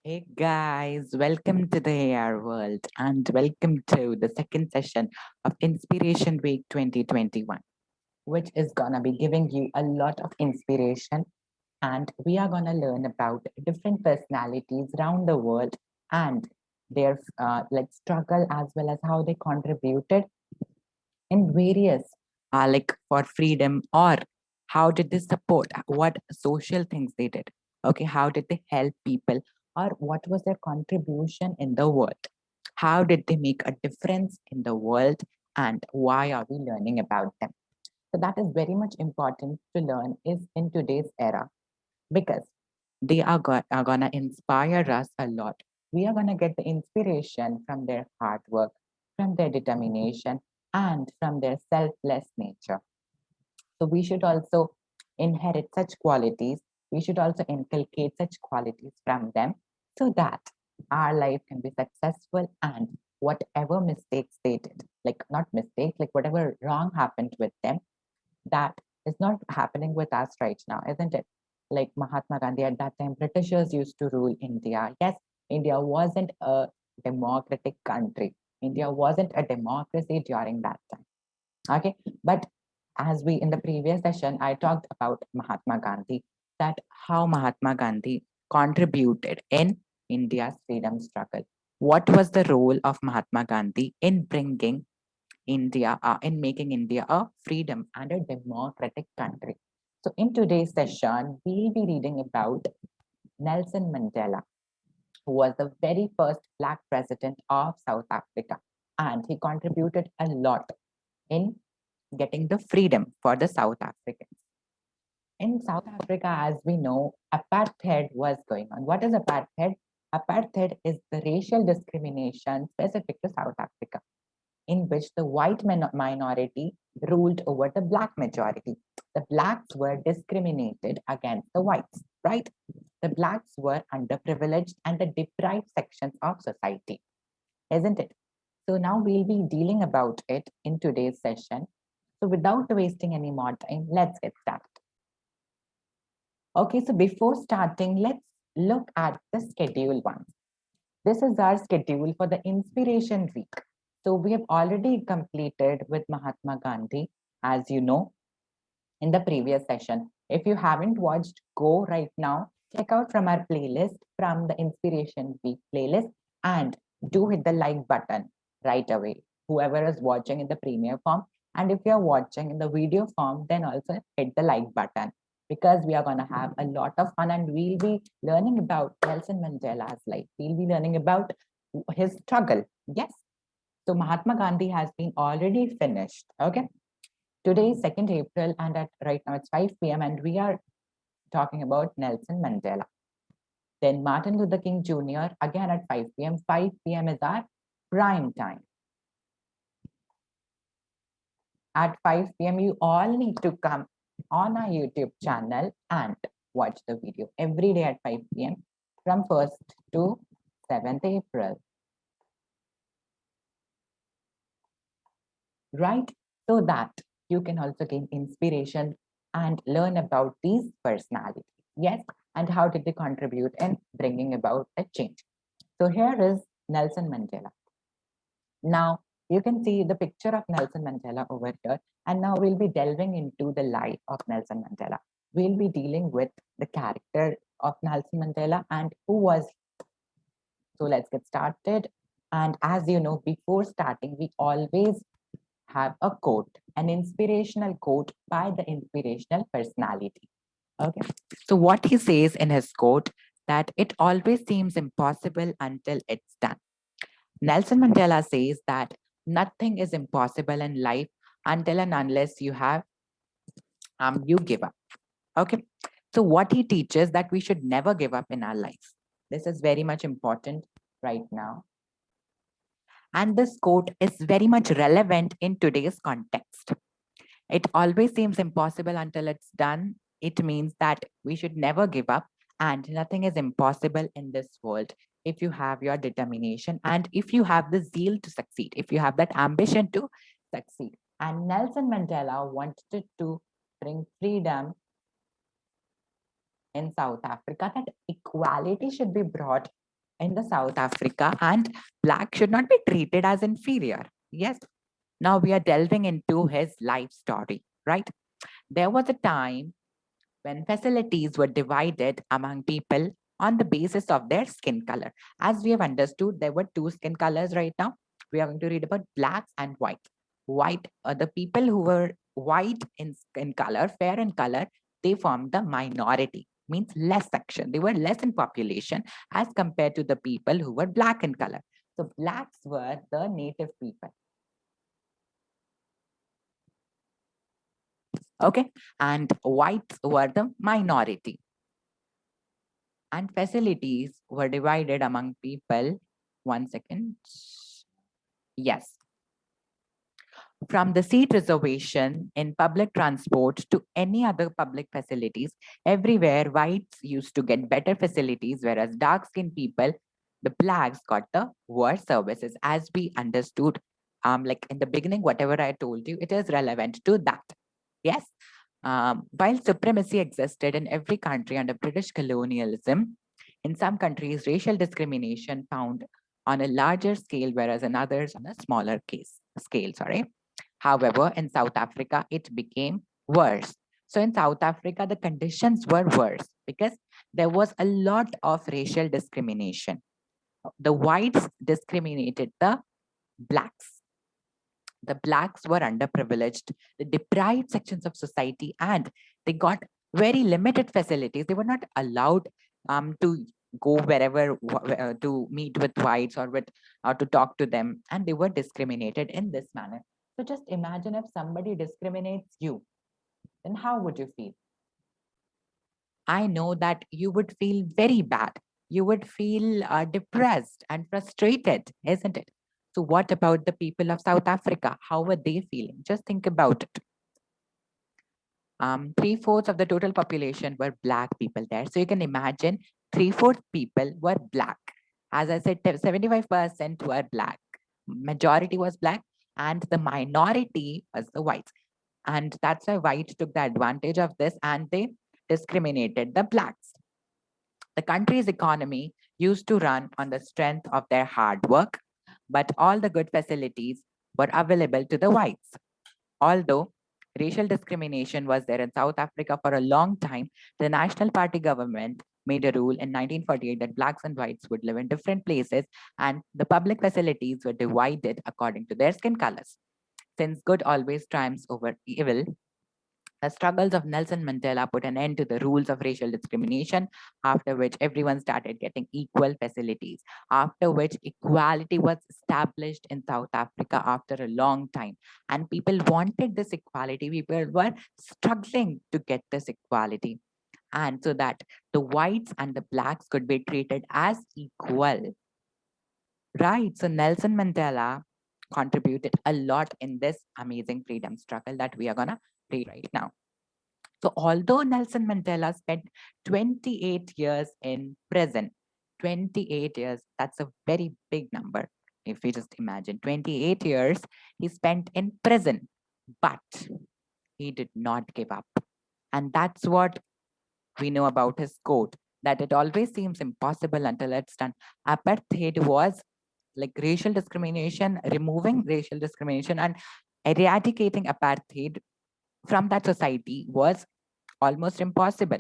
Hey guys, welcome to the AR world and welcome to the second session of Inspiration Week 2021, which is gonna be giving you a lot of inspiration. And we are gonna learn about different personalities around the world and their like struggle as well as how they contributed in various like for freedom or how did they support what social things they did. Okay, how did they help people or what was their contribution in the world, how did they make a difference in the world, and why are we learning about them? So that is very much important to learn is in today's era, because they are gonna inspire us a lot. We are gonna get the inspiration from their hard work, from their determination, and from their selfless nature. So we should also inherit such qualities. We should also inculcate such qualities from them so that our life can be successful and whatever mistakes they did, like not mistakes, like whatever wrong happened with them, that is not happening with us right now, isn't it? Like Mahatma Gandhi at that time, Britishers used to rule India. Yes, India wasn't a democratic country. India wasn't a democracy during that time. Okay, but as we in the previous session, I talked about Mahatma Gandhi, that how Mahatma Gandhi contributed in India's freedom struggle. What was the role of Mahatma Gandhi in bringing India, in making India a freedom and a democratic country? So, in today's session, we'll be reading about Nelson Mandela, who was the very first Black president of South Africa, and he contributed a lot in getting the freedom for the South Africans. In South Africa, as we know, apartheid was going on. What is apartheid? Apartheid is the racial discrimination specific to South Africa, in which the white minority ruled over the black majority. The blacks were discriminated against the whites, right? The blacks were underprivileged and the deprived sections of society, isn't it? So now we'll be dealing about it in today's session. So without wasting any more time, let's get started. Okay, so before starting, let's look at the schedule once. This is our schedule for the Inspiration Week. So we have already completed with Mahatma Gandhi, as you know, in the previous session. If you haven't watched, go right now, check out from our playlist from the Inspiration Week playlist and do hit the like button right away. Whoever is watching in the premiere form, and if you're watching in the video form, then also hit the like button, because we are going to have a lot of fun and we'll be learning about Nelson Mandela's life. We'll be learning about his struggle. Yes. So Mahatma Gandhi has been already finished. Okay. Today is 2nd April, and at right now it's 5 p.m. and we are talking about Nelson Mandela. Then Martin Luther King Jr. again at 5 p.m. 5 p.m. is our prime time. At 5 p.m., you all need to come on our YouTube channel and watch the video every day at 5 p.m. from 1st to 7th April. Right? So that you can also gain inspiration and learn about these personalities. Yes, and how did they contribute in bringing about a change? So here is Nelson Mandela. Now you can see the picture of Nelson Mandela over here, and now we'll be delving into the life of Nelson Mandela. We'll be dealing with the character of Nelson Mandela and who was. So let's get started. And as you know, before starting, we always have a quote, an inspirational quote by the inspirational personality. Okay. So what he says in his quote, that it always seems impossible until it's done. Nelson Mandela says that nothing is impossible in life until and unless you give up. Okay. So what he teaches that we should never give up in our life. This is very much important right now. And this quote is very much relevant in today's context. It always seems impossible until it's done. It means that we should never give up, and nothing is impossible in this world if you have your determination and if you have the zeal to succeed, if you have that ambition to succeed. And Nelson Mandela wanted to bring freedom in South Africa, that equality should be brought in the South Africa, and black should not be treated as inferior. Yes. Now we are delving into his life story, right? There was a time when facilities were divided among people on the basis of their skin color. As we have understood, there were two skin colors right now. We are going to read about blacks and white. White, the people who were white in skin color, fair in color, they formed the minority, means less section. They were less in population as compared to the people who were black in color. So blacks were the native people. Okay, and whites were the minority, and facilities were divided among people. 1 second. Yes, from the seat reservation in public transport to any other public facilities, everywhere whites used to get better facilities, whereas dark skinned people, the blacks, got the worse services. As we understood, like in the beginning, whatever I told you, it is relevant to that. Yes. While supremacy existed in every country under British colonialism, in some countries, racial discrimination found on a larger scale, whereas in others on a smaller scale. Sorry. However, in South Africa, it became worse. So in South Africa, the conditions were worse because there was a lot of racial discrimination. The whites discriminated the blacks. The blacks were underprivileged, the deprived sections of society, and they got very limited facilities. They were not allowed to go wherever to meet with whites or with or to talk to them, and they were discriminated in this manner. So just imagine if somebody discriminates you, then how would you feel? I know that you would feel very bad. You would feel depressed and frustrated, isn't it? So, what about the people of South Africa? How were they feeling? Just think about it. Three-fourths of the total population were black people there. So you can imagine three-fourths people were black. As I said, 75% were black. Majority was black, and the minority was the whites. And that's why whites took the advantage of this and they discriminated the blacks. The country's economy used to run on the strength of their hard work, but all the good facilities were available to the whites. Although racial discrimination was there in South Africa for a long time, the National Party government made a rule in 1948 that blacks and whites would live in different places and the public facilities were divided according to their skin colors. Since good always triumphs over evil, the struggles of Nelson Mandela put an end to the rules of racial discrimination, after which everyone started getting equal facilities, after which equality was established in South Africa after a long time. And people wanted this equality. People were struggling to get this equality. And so that the whites and the blacks could be treated as equal. Right. So Nelson Mandela contributed a lot in this amazing freedom struggle that we are going to read right now. So although Nelson Mandela spent 28 years in prison, 28 years, that's a very big number. If we just imagine 28 years, he spent in prison, but he did not give up. And that's what we know about his quote, that it always seems impossible until it's done. Apartheid was like racial discrimination, removing racial discrimination and eradicating apartheid from that society was almost impossible.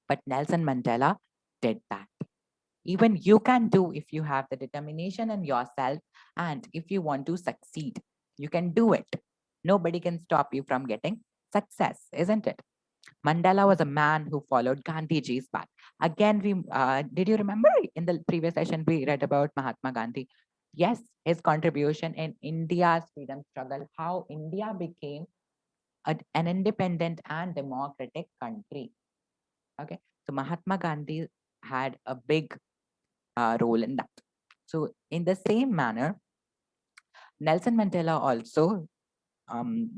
But Nelson Mandela did that. Even you can do if you have the determination in yourself and if you want to succeed, you can do it. Nobody can stop you from getting success, isn't it? Mandela was a man who followed Gandhiji's path. Again, did you remember in the previous session we read about Mahatma Gandhi? Yes, his contribution in India's freedom struggle, how India became an independent and democratic country. Okay, so Mahatma Gandhi had a big role in that. So, in the same manner, Nelson Mandela also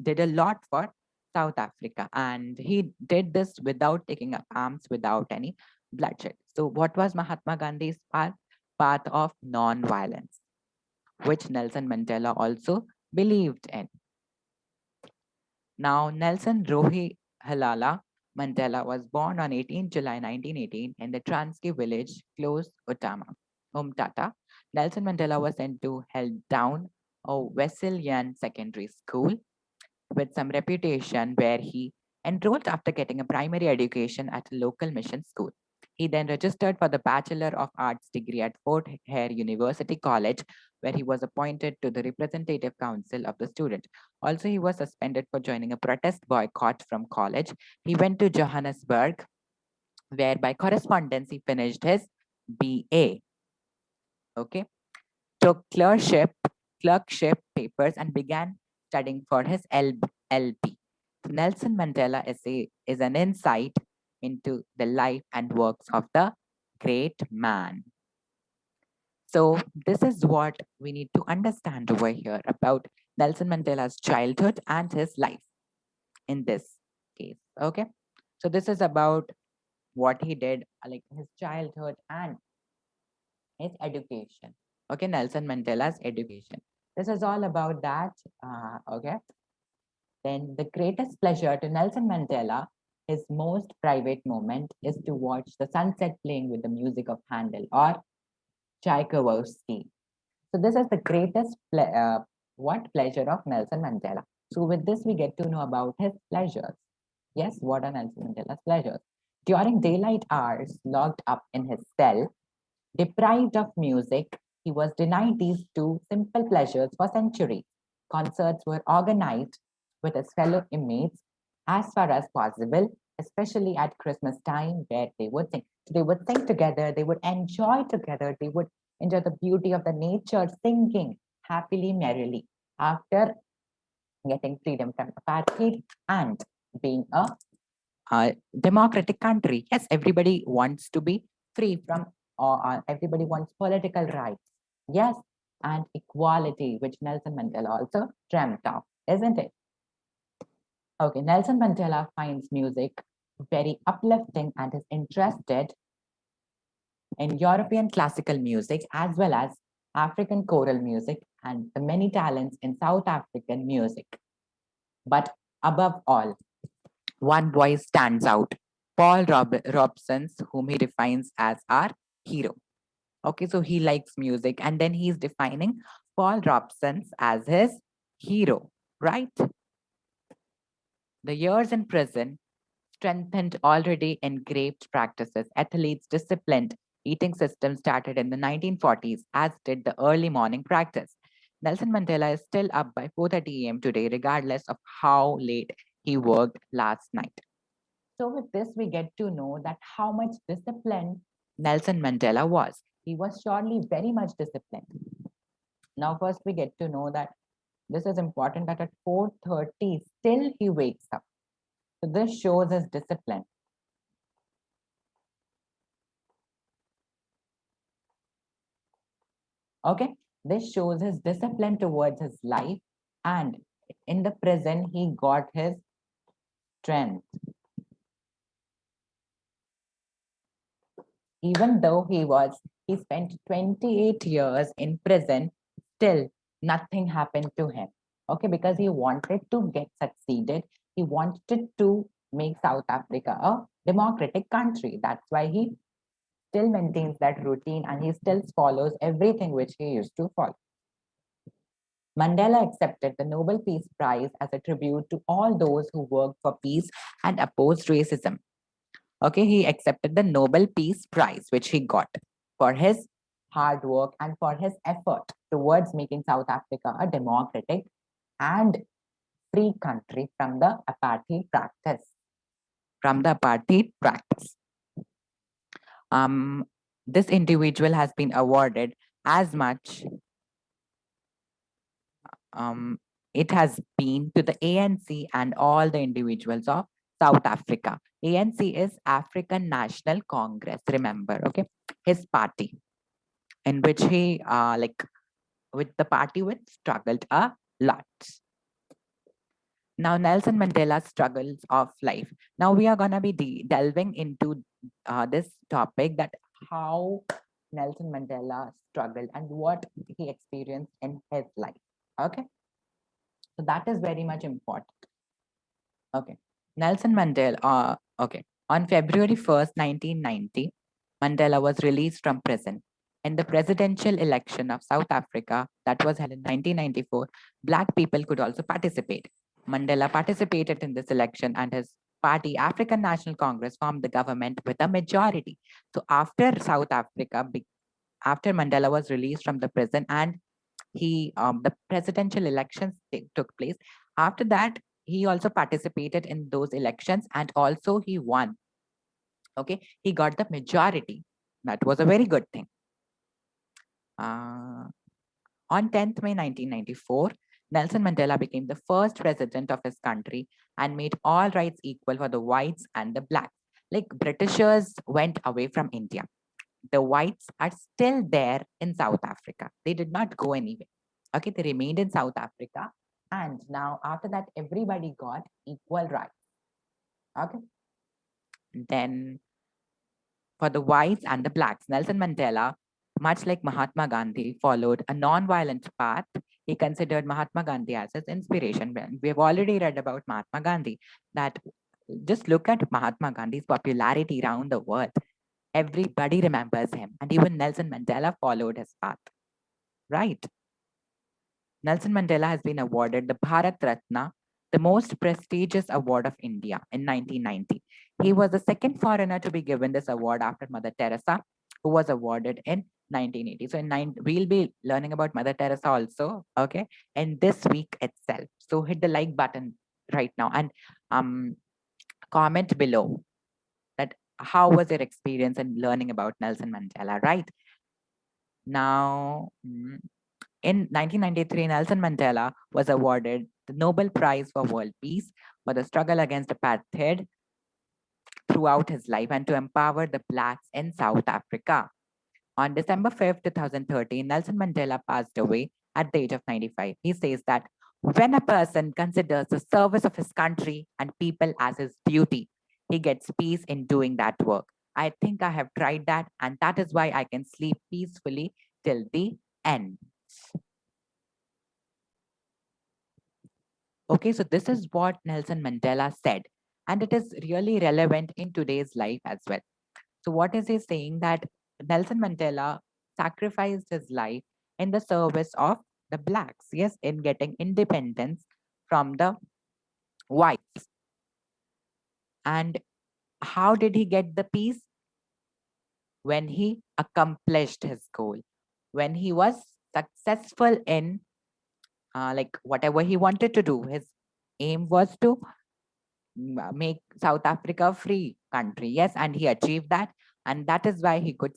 did a lot for South Africa, and he did this without taking up arms, without any bloodshed. So, what was Mahatma Gandhi's path? Path of non-violence, which Nelson Mandela also believed in. Now, Nelson Rohi Halala Mandela was born on 18 July 1918 in the Transkei village close Utama. Umtata, Nelson Mandela was sent to held down a Wesleyan secondary school with some reputation where he enrolled after getting a primary education at a local mission school. He then registered for the Bachelor of Arts degree at Fort Hare University College, where he was appointed to the representative council of the student. Also, he was suspended for joining a protest boycott from college. He went to Johannesburg, where by correspondence he finished his BA. Okay, took clerkship papers and began studying for his LLB. Nelson Mandela essay is an insight into the life and works of the great man. So this is what we need to understand over here about Nelson Mandela's childhood and his life in this case. Okay. So this is about what he did, like his childhood and his education. Okay, Nelson Mandela's education. This is all about that. Okay. Then the greatest pleasure to Nelson Mandela, his most private moment is to watch the sunset playing with the music of Handel or Tchaikovsky. So this is the greatest what pleasure of Nelson Mandela. So with this, we get to know about his pleasures. Yes, what are Nelson Mandela's pleasures? During daylight hours, locked up in his cell, deprived of music, he was denied these two simple pleasures for centuries. Concerts were organized with his fellow inmates as far as possible, especially at Christmas time, where they would sing. So they would sing together, they would enjoy together, they would enjoy the beauty of the nature, singing happily, merrily after getting freedom from apartheid and being a democratic country. Yes, everybody wants to be free from, everybody wants political rights. Yes, and equality, which Nelson Mandela also dreamt of, isn't it? Okay, Nelson Mandela finds music very uplifting and is interested in European classical music as well as African choral music and the many talents in South African music. But above all, one voice stands out, Paul Robson's, whom he defines as our hero. Okay, so he likes music, and then he's defining Paul Robson's as his hero, right? The years in prison strengthened already engraved practices. Athletes disciplined eating system started in the 1940s, as did the early morning practice. Nelson Mandela is still up by 4:30 a.m. today, regardless of how late he worked last night. So with this, we get to know that how much disciplined Nelson Mandela was. He was surely very much disciplined. Now, first we get to know that this is important that at 4:30, still he wakes up. So this shows his discipline. Okay, this shows his discipline towards his life, and in the prison, he got his strength. Even though he spent 28 years in prison, still nothing happened to him. Okay, because he wanted to get succeeded. He wanted to make South Africa a democratic country. That's why he still maintains that routine and he still follows everything which he used to follow. Mandela accepted the Nobel Peace Prize as a tribute to all those who worked for peace and opposed racism. Okay, he accepted the Nobel Peace Prize, which he got for his hard work and for his effort towards making South Africa a democratic and free country from the apartheid practice. From the apartheid practice. This individual has been awarded as much it has been to the ANC and all the individuals of South Africa. ANC is African National Congress, remember, okay? His party, in which he, with the party which struggled a lot. Now, Nelson Mandela's struggles of life. Now, we are going to be delving into this topic that how Nelson Mandela struggled and what he experienced in his life. Okay. So that is very much important. Okay. Nelson Mandela, okay. On February 1st, 1990, Mandela was released from prison. in the presidential election of South Africa that was held in 1994, Black people could also participate. Mandela participated in this election and his party, African National Congress, formed the government with a majority. So after South Africa, after Mandela was released from the prison and the presidential elections took place, after that, he also participated in those elections and also he won. Okay, he got the majority. That was a very good thing. On 10th May 1994, Nelson Mandela became the first president of his country and made all rights equal for the whites and the blacks. Like Britishers went away from India. The whites are still there in South Africa. They did not go anywhere. Okay, they remained in South Africa. And now after that, everybody got equal rights. Okay. Then for the whites and the blacks, Nelson Mandela, much like Mahatma Gandhi, followed a non-violent path. He considered Mahatma Gandhi as his inspiration. We have already read about Mahatma Gandhi, that just look at Mahatma Gandhi's popularity around the world. Everybody remembers him, and even Nelson Mandela followed his path, right? Nelson Mandela has been awarded the Bharat Ratna, the most prestigious award of India, in 1990. He was the second foreigner to be given this award after Mother Teresa, who was awarded in 1980. So we'll be learning about Mother Teresa also, okay, in this week itself. So hit the like button right now and comment below that how was your experience in learning about Nelson Mandela, right? Now, in 1993, Nelson Mandela was awarded the Nobel Prize for World Peace for the struggle against apartheid throughout his life and to empower the blacks in South Africa. On December 5th, 2013, Nelson Mandela passed away at the age of 95. He says that when a person considers the service of his country and people as his duty, he gets peace in doing that work. I think I have tried that, and that is why I can sleep peacefully till the end. Okay, so this is what Nelson Mandela said, and it is really relevant in today's life as well. So, what is he saying? That Nelson Mandela sacrificed his life in the service of the blacks, yes, in getting independence from the whites. And how did he get the peace? When he accomplished his goal, when he was successful in like whatever he wanted to do. His aim was to make South Africa a free country. Yes, and he achieved that. And that is why he could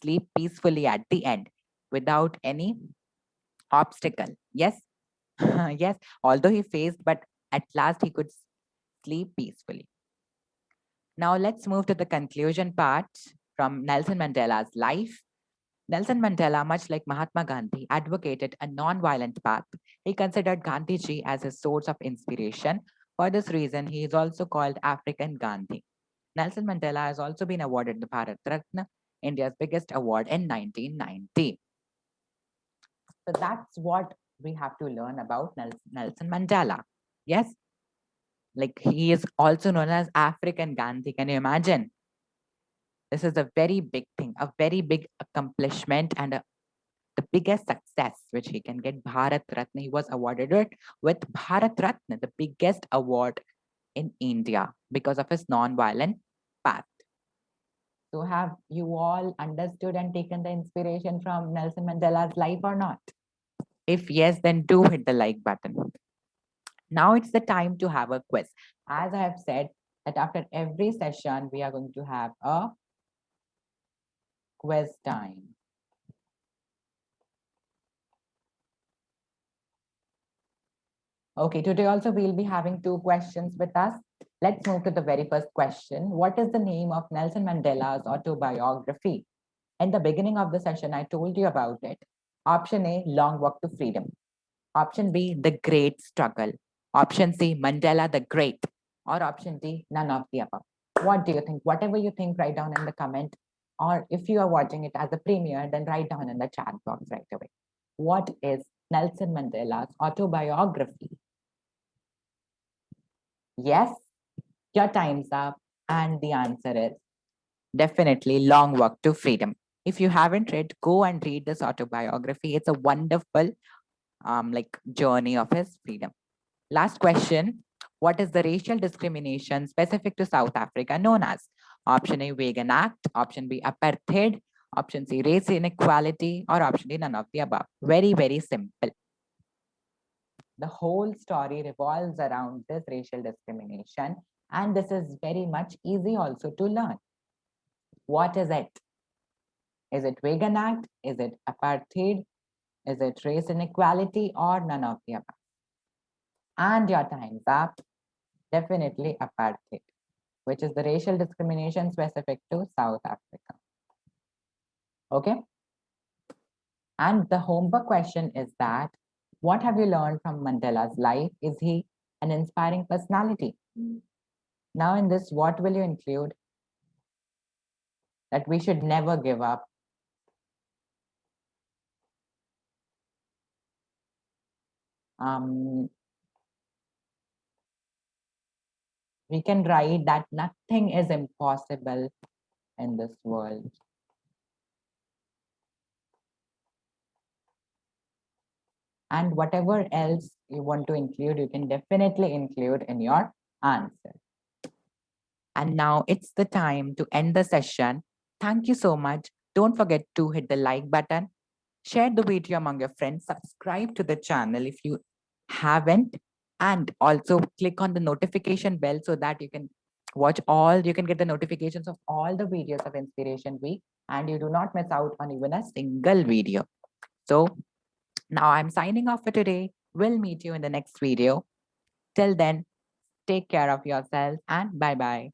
sleep peacefully at the end without any obstacle. Yes, yes, although he faced, but at last he could sleep peacefully. Now let's move to the conclusion part from Nelson Mandela's life. Nelson Mandela, much like Mahatma Gandhi, advocated a non-violent path. He considered Gandhiji as a source of inspiration. For this reason, he is also called African Gandhi. Nelson Mandela has also been awarded the Bharat Ratna, India's biggest award, in 1990. So that's what we have to learn about Nelson Mandela. Yes, like he is also known as African Gandhi. Can you imagine? This is a very big thing, a very big accomplishment, and the biggest success which he can get. Bharat Ratna. He was awarded it with Bharat Ratna, the biggest award in India because of his non-violent path. So have you all understood and taken the inspiration from Nelson Mandela's life or not? If yes, then do hit the like button. Now it's the time to have a quiz. As I have said that after every session, we are going to have a quiz time. Okay, today also we'll be having two questions with us. Let's move to the very first question. What is the name of Nelson Mandela's autobiography? In the beginning of the session, I told you about it. Option A, Long Walk to Freedom. Option B, The Great Struggle. Option C, Mandela the Great. Or option D, none of the above. What do you think? Whatever you think, write down in the comment. Or if you are watching it as a premiere, then write down in the chat box right away. What is Nelson Mandela's autobiography? Yes, your time's up. And the answer is definitely Long Walk to Freedom. If you haven't read, go and read this autobiography. It's a wonderful journey of his freedom. Last question. What is the racial discrimination specific to South Africa known as? Option A, Vegan Act. Option B, apartheid. Option C, race inequality. Or option D, none of the above. Very, very simple. The whole story revolves around this racial discrimination. And this is very much easy also to learn. What is it? Is it Vegan Act? Is it apartheid? Is it race inequality or none of the above? And your time's up. Definitely apartheid, which is the racial discrimination specific to South Africa. Okay. And the homework question is that, what have you learned from Mandela's life? Is he an inspiring personality? Now in this, what will you include? That we should never give up. We can write that nothing is impossible in this world. And whatever else you want to include, you can definitely include in your answer. And now it's the time to end the session. Thank you so much. Don't forget to hit the like button, share the video among your friends, subscribe to the channel if you haven't, and also click on the notification bell so that you can you can get the notifications of all the videos of Inspiration Week and you do not miss out on even a single video. So now I'm signing off for today. We'll meet you in the next video. Till then, take care of yourself and bye bye.